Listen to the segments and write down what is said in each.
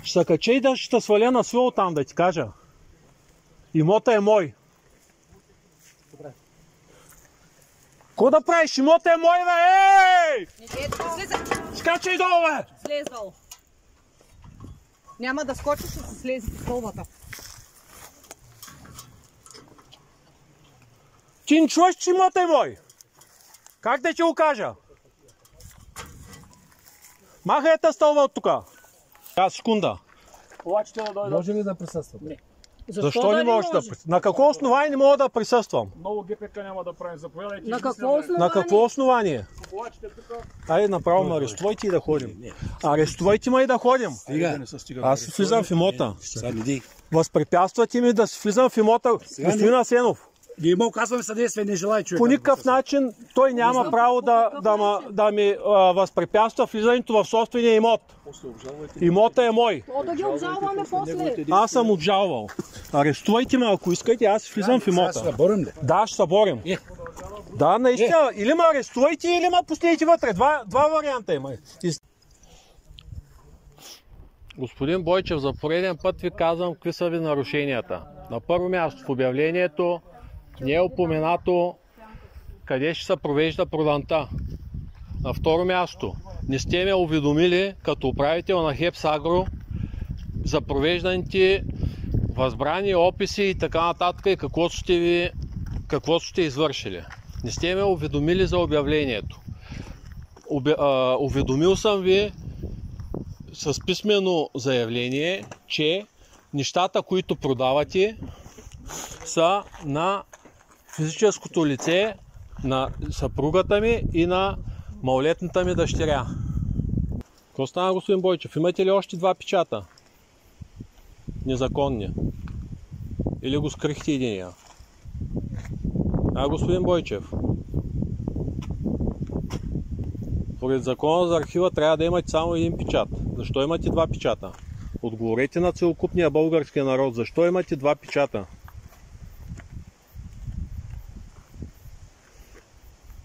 Ще се кача и да ще сваля на свил там, да ти кажа. Имота е мой. Добре. Ко да правиш? Имота е мой, бе! Ей! Слизай! Скачай долу, бе! Слез долу. Няма да скочиш, ще се слези по столбата. Ти не чуваш, че имота е мой? Как да ти го кажа? Махай тази стълба от тука. Секунда. Обаче да дойда. Може ли да присъствате? Не. Защо не можеш да присъстваш? На какво основание не мога да присъствам? Много ГПК няма да правим. Заповядайте. На какво основание? На какво основание? Обаче тук. Айде направо ме арестувайте и да ходим. Арестувайте ме и да ходим. Аз си влизам в имота. Възпрепятствате ми да си влизам в имота, господин Асенов. Ние му казваме съдействие, не желая човек. По никакъв начин той няма право да ми възпрепятства влизането в собствения имот. Имота е мой. Да ги обжалваме после. Аз съм обжалвал. Арестувайте ме, ако искате, аз си влизам в имота. Ще борим ли? Да, ще се борим. Да, наистина. Или ме арестувайте, или ме пуснете вътре. Два варианта има. Господин Бойчев, за пореден път ви казвам какви са ви нарушенията. На първо място в обявлението не е упоменато къде ще се провежда проданта. На второ място не сте ме уведомили като управител на Хепсагро за провежданите възбрани, описи и така нататък и какво сте извършили. Не сте ме уведомили за обявлението. Уведомил съм ви с писмено заявление, че нещата, които продавате, са на физическото лице, на съпругата ми и на малолетната ми дъщеря. Какво стана, господин Бойчев? Имате ли още два печата? Незаконни. Или го скрихте единия? Господин Бойчев. Поред закона за архива трябва да имате само един печат. Защо имате два печата? Отговорете на целокупния български народ. Защо имате два печата?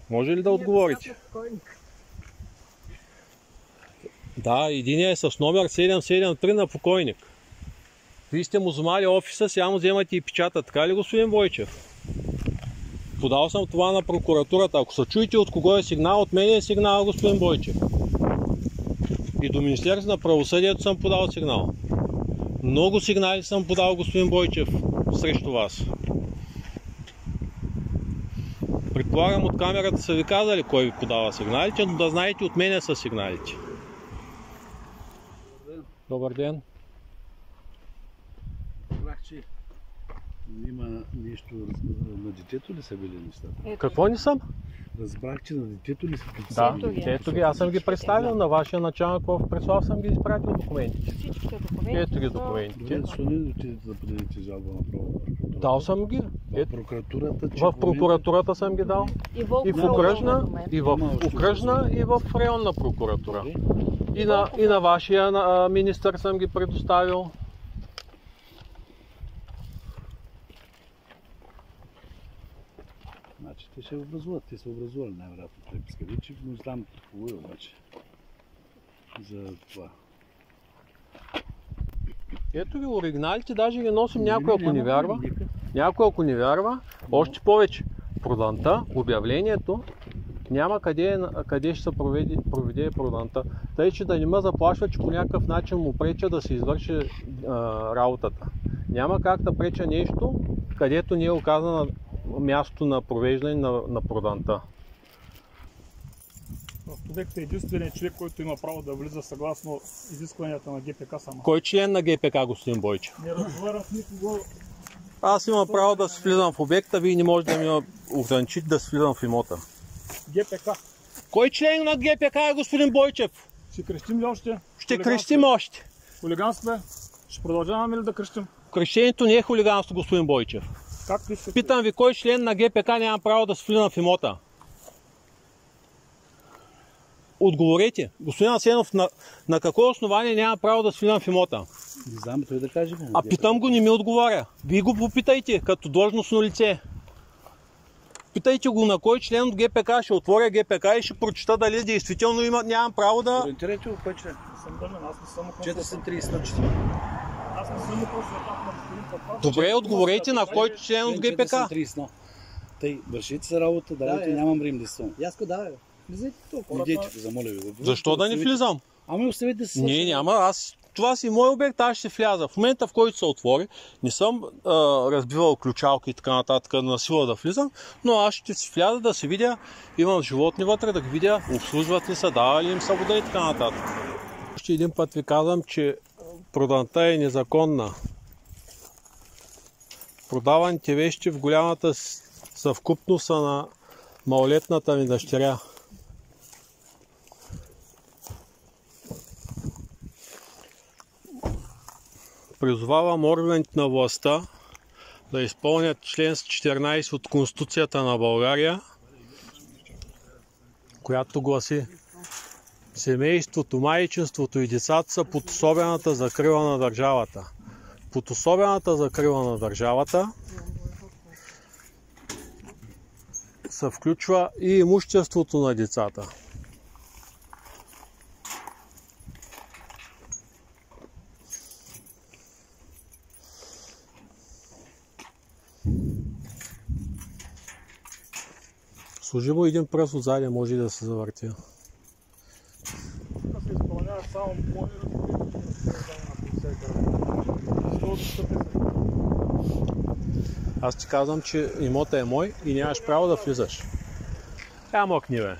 Може ли да отговорите? Да, единият е с номер 773 на покойник. Вие сте му вземали офиса, сега му вземате и печата. Така ли, господин Бойчев? Подал съм това на прокуратурата. Ако се чуете от кого е сигнал, от мен е сигнал, господин Бойчев. И до Министерството на правосъдието съм подал сигнал. Много сигнали съм подал, господин Бойчев, срещу вас. Предполагам, от камерата са ви казали кой ви подава сигналите, но да знаете, от мене са сигналите. Добър ден. Разбрах, че има нещо на детето ли са били нещата? Какво не съм? Разбрах, че на детето ли са били? Да, ето ги. Аз съм ги представил на вашия началник в Преслав, съм ги изпратил документите. Всичките документи. Ето ги документите. Добре, защо не отидете да подадете жалба на прокуратурата? Дал съм ги. В прокуратурата съм ги дал. И в окръжна, и в окръжна, и в районна прокуратура. И на вашия министър съм ги предоставил. Значи те ще образуват, те са образували най-вероятно преписка. Вече не знам какво е обаче за това. Ето ги оригиналите, даже ги носим някой, ако не вярва. Някой, ако не вярва, още повече. Проданта, обявлението, няма къде ще се проведе проданта. Тъй, че да не ме заплашва, че по някакъв начин му преча да се извърши работата. Няма как да преча нещо, където не е оказано място на провеждане на проданта. В обекта е единственият човек, който има право да влиза съгласно изискванията на ГПК само. Кой член на ГПК, господин Бойчев? Не разговарям с никого. Аз имам право да се влизам в обекта, вие не можете да ми ограничите да се влизам в имота. ГПК. Кой член на ГПК е, господин Бойчев? Ще крещим ли още? Ще крещим още. Хулиганство е. Ще продължаваме ли да крещим? Крещението не е хулиганство, господин Бойчев. Както искате. Питам ви, кой член на ГПК няма право да се влизам в имота? Отговорете. Господин Асенов, на какво основание няма право да се влизам в имота? Не знам, той да каже. Питам го, не ми отговаря. Вие го попитайте, като длъжностно лице. Попитайте го на кой член от ГПК, ще отворя ГПК и ще прочита дали действително нямам право да... Ориентирайте го, кой член? Съм дълен, аз не съм консултант. 430. Аз не съм консултант на господин Папа. Добре, отговорете на кой член от ГПК. 430. Тъй, вършите се работа, давайте, нямам време да съм. Яско, давай. Влизайте тук. Идете, замоля ви. Защо да не влизам? Ами оставете да се... Не, няма, това си мой обект, аз ще вляза. В момента, в който се отвори, не съм разбивал ключалки и така нататък на сила да влизам, но аз ще си вляза да се видя, имам животни вътре, да ги видя, обслужват ли са, дава ли им са вода и така нататък. Още един път ви казвам, че проданта е незаконна. Продаваните вещи в голямата съвкупност са на малолетната ми дъщеря. Призовавам органите на властта да изпълнят член 14 от Конституцията на България, която гласи: семейството, майчинството и децата са под особената закрила на държавата. Под особената закрила на държавата се включва и имуществото на децата. Служи му един пръст отзади, може и да се завърти. Тук се изпълнява само мои Аз ти казвам, че имота е мой и нямаш право да влизаш. Мокни, бе.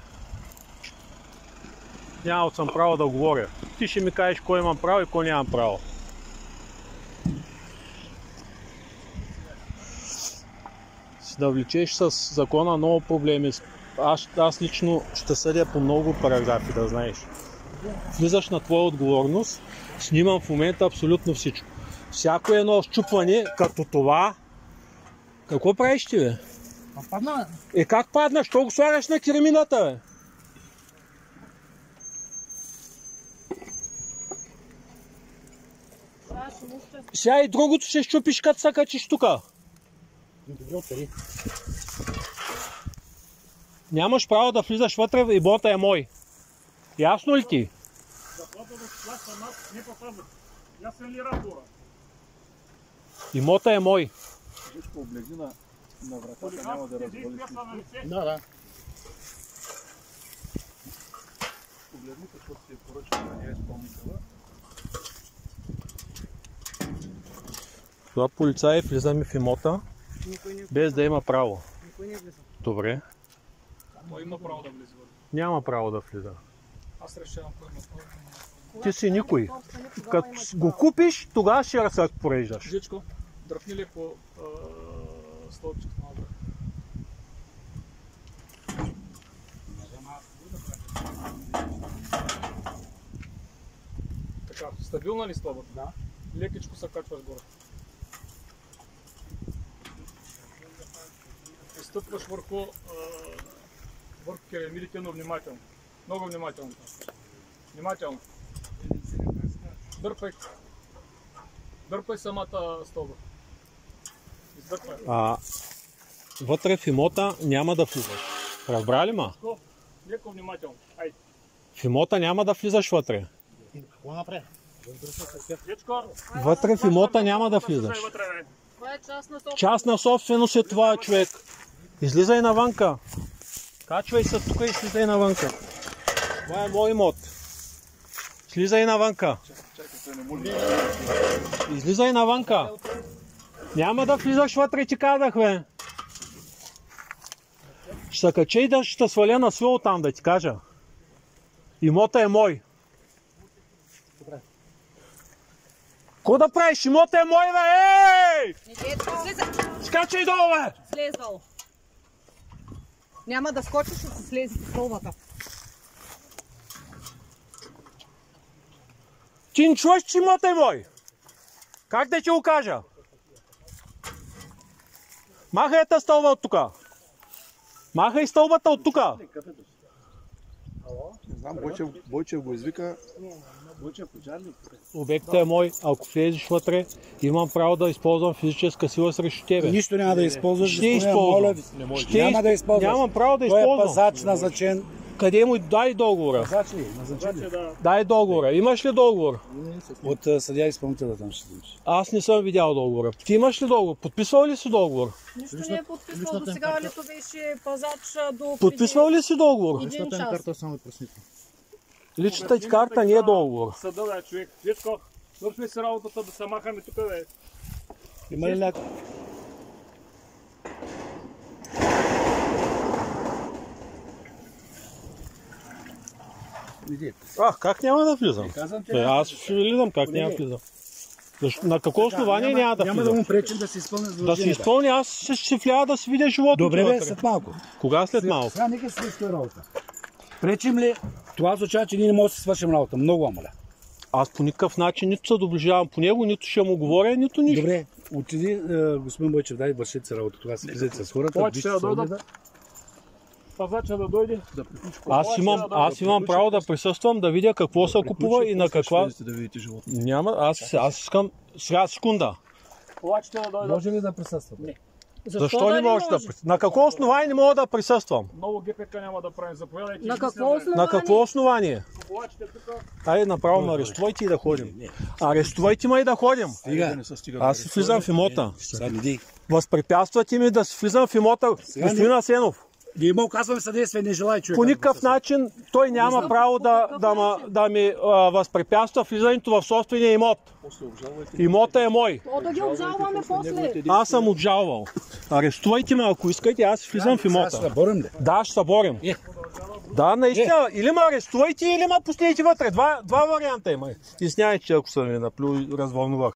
Нямал съм право да говоря. Ти ще ми кажеш кой имам право и кой нямам право. Да влечеш с закона много проблеми. Аз лично ще съдя по много параграфи, да знаеш. Влизаш на твоя отговорност, снимам в момента абсолютно всичко. Всяко едно счупване, като това. Какво правиш ти, бе? Падна. Как падна? Що го слагаш на керамината, бе? Сега и другото ще счупиш, като се качиш тука. Нямаш право да влизаш вътре, имота е мой. Ясно ли ти? Имота е мой. Всичко облегни на вратата, няма да развалиш. Да. Погледни какво си е поръчал, да не е изпълнителя. Това полицаи влизаме в имота, без да има право. Никой не влиза. Добре. Той има право да влиза. Няма право да влиза. Аз решавам кой има право. Ти си никой. Като го купиш, тогава ще разпореждаш. Жичко, дръпни ли по столбчето на обрък? Така, стабилна ли стълбата? Да. Лекичко се качваш горе. И стъпваш върху керамидите, но внимателно. Много внимателно. Внимателно. Дърпай. Дърпай самата стълба. Издърпай. Вътре в имота няма да влизаш. Разбрали ма? Леко внимателно. Айде. В имота няма да влизаш вътре. Какво направи? Вътре в имота няма да влизаш. Това е частна собственост. Частна собственост е това, човек. Излизай навънка. Качвай се тук и слизай навънка. Това е мой имот. Слизай навънка. Излизай навънка. Няма да влизаш вътре, ти казах, бе. Ще се кача и да ще сваля на свил там, да ти кажа. Имота е мой. Какво да правиш? Имота е мой, бе! Ей! Скачай долу, бе! Слез долу. Няма да скочиш, ще се слези по стълбата. Ти не чуваш, че имота е мой? Как да ти го кажа? Махай тази стълба от тука. Махай стълбата от тука. Там Бойчев го извика. Бойчев пожарник. Обектът е мой, ако влезеш вътре, имам право да използвам физическа сила срещу тебе. Нищо няма да използваш. Ще използвам. Няма да използваш. Нямам право да Той е използвам. пазач назначен. Къде му дай договора? Пазач ли? Назначен ли? Дай договора. Имаш ли договор? От съдия изпълнителя там ще дадеш. Аз не съм видял договора. Ти имаш ли договор? Подписвал ли си договор? Нищо не е подписвал до сега, лето беше пазач до Подписвал ли си договор? един час. карта само просните. Личната ти карта не е договор. Съда, бе, човек. Дечко, вършме си работата да се махаме тук, бе. Има ли някой? Как няма да влизам? Казвам ти. Аз ще влизам, как няма да влизам? На какво основание няма да Няма да влизам? му пречим да се изпълни Да си задълженията. изпълня, аз ще вляда да си видя живота. Добре, бе, след малко. Кога след малко? Сега нека се свърши работа. Пречим ли? Това означава, че ние не можем да си свършим работа. Много вам моля. Аз по никакъв начин нито се доближавам по него, нито ще му говоря, нито нищо. Добре, отиди, господин Бойчев, дай вършите си работа. Тогава се влизайте с хората. Повече вижте да с дойдат. огледа. Пазача да дойде. Аз имам право да присъствам, да видя какво се купува и на каква... Да видите живота. Няма, аз искам... Сега секунда. Плачете да дойдат. Може ли да присъствате? Защо не можеш да присъствам? На какво основание не мога да присъствам? Много ГПК няма да правим. Заповядайте. На какво основание? На какво основание? Плачете тук. Айде направо ме арестувайте и да ходим. Арестувайте ме и да ходим. Аз си влизам в имота. Сега не дей. Възпрепятствате ми да си влизам в имота, господин Асенов. Ние му оказваме съдействие, не желая човек. По никакъв начин той няма право да ми възпрепятства влизането в собствения имот. Имота е мой. О, да ги обжалваме после. Аз съм обжалвал. Арестувайте ме, ако искате, аз влизам в Сега ще имота. се борим ли? Да, ще се борим. Да, наистина. Или ме арестувайте, или ме пуснете вътре. Два варианта има. Извинявайте, че ако съм ви наплю, развълнувах.